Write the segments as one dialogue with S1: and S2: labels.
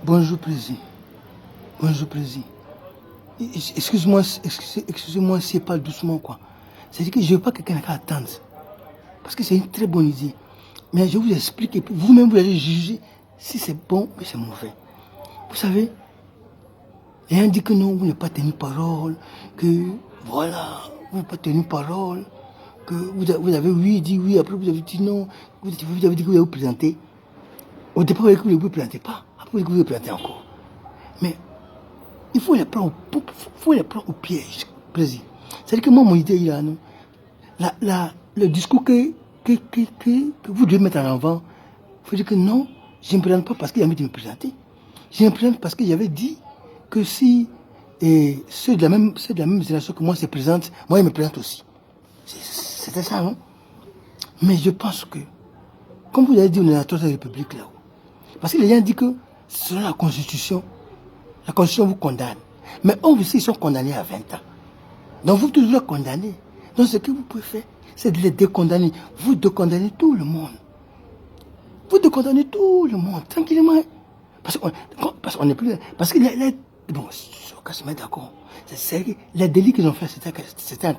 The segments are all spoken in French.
S1: Bonjour, président. Bonjour, président. Excuse-moi, excusez-moi si je parle doucement, quoi. C'est-à-dire que je ne veux pas que quelqu'un attende. Parce que c'est une très bonne idée. Mais je vous explique, et puis vous-même, vous allez juger si c'est bon ou c'est mauvais. Vous savez, il y a un dit que non, vous n'avez pas tenu parole, que voilà, vous n'avez pas tenu parole, que vous avez oui, dit oui, après vous avez dit non, vous avez dit que vous allez vous présenter. Au départ, vous avez dit que vous ne vous présentez pas, après vous avez dit que vous vous présentez encore. Mais il faut les prendre au piège, président. C'est-à-dire que moi, mon idée, il a, non, le discours que vous devez mettre en avant, il faut dire que non, je ne me présente pas parce qu'il a envie de me présenter. Je me présente parce que j'avais dit que si ceux de la même génération que moi se présentent, moi, ils me présentent aussi. C'était ça, non? Mais je pense que, comme vous l'avez dit, on est dans la Troisième République là-haut. Parce que les gens disent que selon la Constitution vous condamne. Mais eux aussi, ils sont condamnés à 20 ans. Donc vous toujours condamnés. Donc ce que vous pouvez faire, c'est de les décondamner. Vous décondamnez tout le monde. Vous décondamnez tout le monde, tranquillement. Parce qu'on n'est plus... Parce que bon, on se met d'accord. C'est les délits qu'ils ont fait, c'était en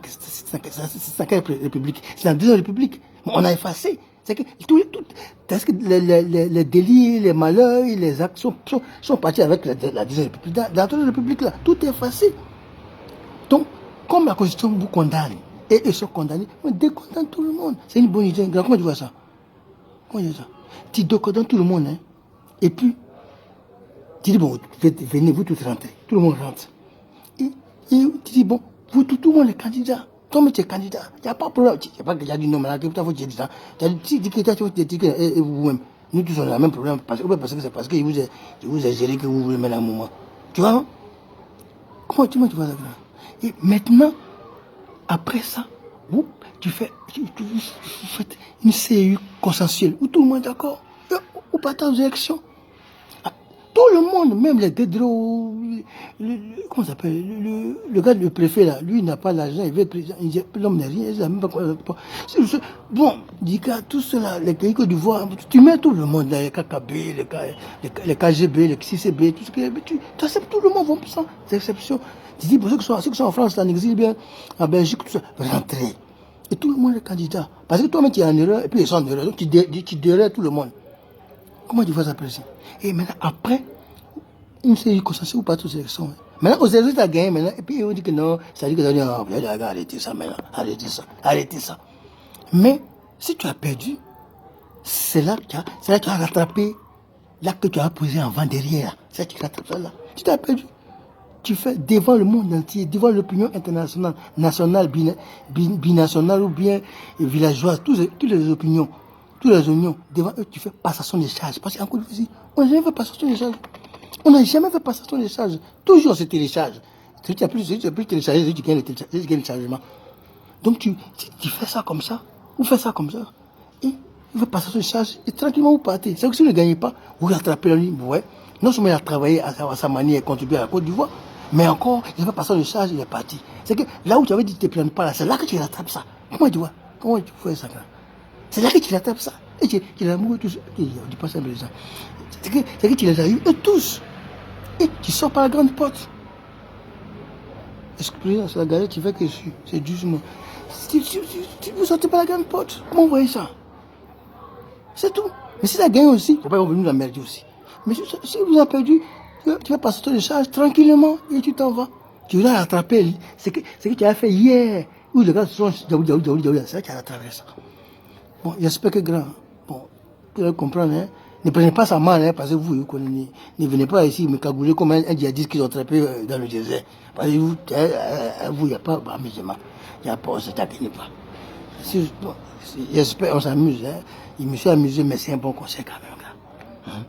S1: quelle république? C'est en deuxième république. Bon, on a effacé. C'est que parce que les délits, les malheurs, les actes sont partis avec la deuxième république. Dans la deuxième république, là, tout est effacé. Donc, comme la Constitution vous condamne, et eux sont condamnés, on décondamne tout le monde. C'est une bonne idée. Comment tu vois ça? Comment tu vois ça? Tu décondamnes tout le monde, hein. Et puis, tu dis, bon, venez, vous tous rentrez. Tout le monde rentre. Et tu dis, bon, vous, tout le monde est candidat. Toi, tu es candidat. Il n'y a pas de problème. Il n'y a pas que j'ai dit non, mais tu as dit ça. Tu as dit que vous-même. Nous tous, on a le même problème. Parce que c'est parce que je vous ai géré que vous voulez mettre un moment. Tu vois, non? Comment tu vois ça? Et maintenant, après ça, vous faites une CU consensuelle où tout le monde est d'accord. Vous partez aux élections. Tout le monde, même les Dédro, comment ça s'appelle, le gars, le préfet là, lui il n'a pas l'argent, il veut être président, l'homme n'est rien, il n'a même pas quoi. Bon, dit gars, tout cela, les pays Côte d'Ivoire, tu mets tout le monde là, les KKB, les KGB, les CCB, tout ce que tu acceptes tout le monde, vont pour ça, c'est exception. Tu dis, pour ceux qui sont en France, en exil, bien, en Belgique, tout ça, rentrez. Et tout le monde est candidat. Parce que toi-même tu es en erreur, et puis ils sont en erreur, donc tu dérais tout le monde. Comment tu vois ça, président? Et maintenant, après, une série de consensus, vous partez aux élections. Maintenant, aux élections, tu as gagné maintenant. Et puis, on dit que non, ça dit que vous allez arrêter ça maintenant. Arrêtez ça. Mais, si tu as perdu, c'est là que tu as rattrapé l'acte que tu as posé avant derrière. C'est là que tu rattrapes ça là. Tu t'as perdu. Tu fais devant le monde entier, devant l'opinion internationale, nationale, binationale ou bien villageoise, toutes les opinions. Tous les oignons, devant eux, tu fais passation des charges. Parce qu'encore une fois, on n'a jamais fait passation des charges. On n'a jamais fait passation des charges. Toujours c'est télécharge. Si tu as plus téléchargé, tu gagnes le chargement. Donc tu fais ça comme ça, vous faites ça comme ça, et vous faites passation des charges, et tranquillement vous partez. C'est que si vous ne gagnez pas, vous rattrapez la ligne, ouais. Non seulement il a travaillé à sa manière et contribué à la Côte d'Ivoire, mais encore, il fait passation de charges, il est parti. C'est que là où tu avais dit que tu ne te plains pas, là, c'est là que tu rattrapes ça. Comment tu vois? Comment tu fais ça là? C'est là que tu rattrapes ça. Et tu les as amoureux tous. On ne dit pas ça, mais ça. C'est que tu les as eu eux tous. Et tu sors par la grande porte. Est-ce que président, c'est la galette, tu fais que c'est doucement. Vous sortez par la grande porte. Comment vous voyez ça? C'est tout. Mais si ça gagne aussi, il ne faut pas venir nous emmerder aussi. Mais si vous avez perdu, tu vas passer sur les charges tranquillement et tu t'en vas. Tu vas rattraper. C'est que tu as fait hier. Où les gars sont. C'est là que tu as rattrapé ça. Bon, j'espère que grand, bon, vous allez comprendre, hein. Ne prenez pas ça mal, hein, parce que vous, ne venez pas ici me cagouler comme un djihadiste qu'ils ont attrapé dans le désert. Parce que vous, il n'y a pas d'amusement. Il n'y a pas, on ne se taquine pas. Bon, j'espère, on s'amuse, hein. Il me suis amusé, mais c'est un bon conseil quand même, là. Hein?